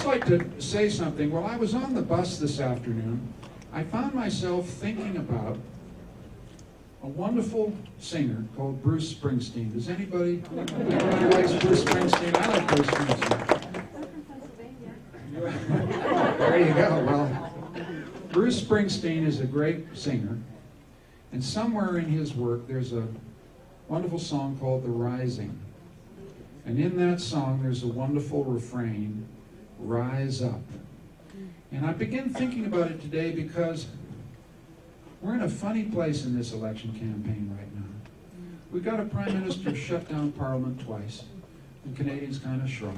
just like to say something. While I was on the bus this afternoon, I found myself thinking about a wonderful singer called Bruce Springsteen. Does anybody likes Bruce Springsteen? I like Bruce Springsteen. There you go. Well, Bruce Springsteen is a great singer, and somewhere in his work there's a wonderful song called The Rising. And in that song there's a wonderful refrain, rise up. And I begin thinking about it today because we're in a funny place in this election campaign right now. We've got a prime minister who shut down Parliament twice, and Canadians kind of shrug.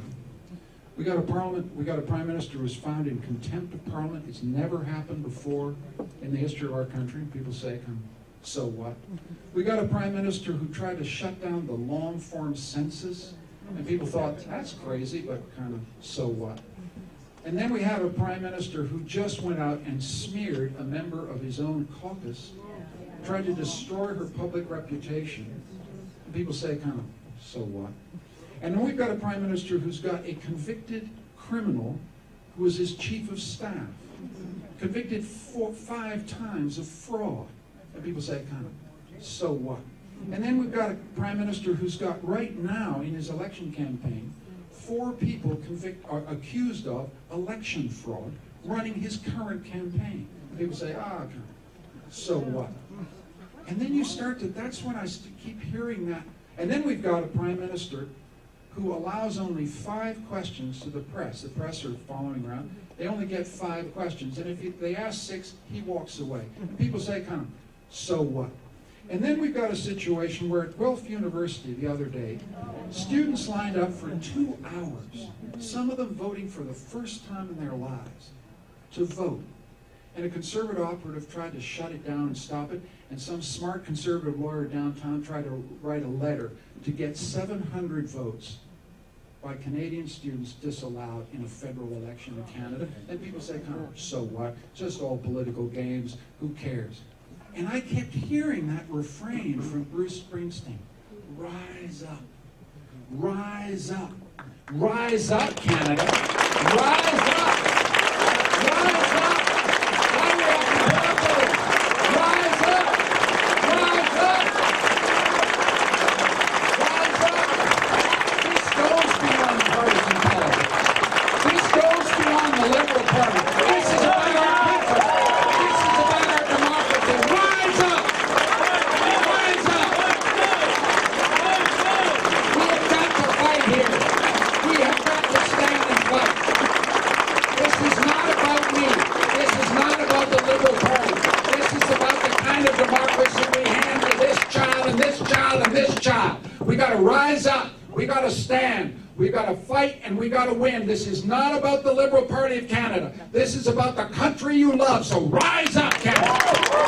We got a prime minister who's found in contempt of Parliament. It's never happened before in the history of our country. People say, so what? We got a prime minister who tried to shut down the long-form census, and people thought, that's crazy, but kind of, so what? And then we have a prime minister who just went out and smeared a member of his own caucus, tried to destroy her public reputation. And people say, so what? And then we've got a prime minister who's got a convicted criminal who was his chief of staff, convicted 5 times of fraud. And people say, so what? And then we've got a prime minister who's got right now in his election campaign 4 people accused of election fraud running his current campaign. And people say, so what? And then you start to, that's when I keep hearing that. And then we've got a prime minister who allows only 5 questions to the press. The press are following around. They only get 5 questions. And if they ask 6, he walks away. And people say, so what? And then we've got a situation where at Guelph University the other day, students lined up for 2 hours, some of them voting for the first time in their lives, to vote. And a conservative operative tried to shut it down and stop it, and some smart conservative lawyer downtown tried to write a letter to get 700 votes by Canadian students disallowed in a federal election in Canada. And people say, so what? Just all political games, who cares? And I kept hearing that refrain from Bruce Springsteen. Rise up. Rise up. Rise up, Canada. Rise up. Rise up. Hurry up, people. Rise up. Rise up. Rise up. This goes beyond partisan politics. This goes beyond the Liberal Party. This is about our country. This is about our democracy. Rise up. Rise up. We have got to fight here. We have got to stand and fight. This is not about me. This is not about the Liberal Party. This is about the kind of democracy we hand to this child and this child and this child. We got to rise up. We got to stand. We got to fight and we got to win. This is not about the Liberal Party of Canada. This is about the country you love. So rise up, Canada.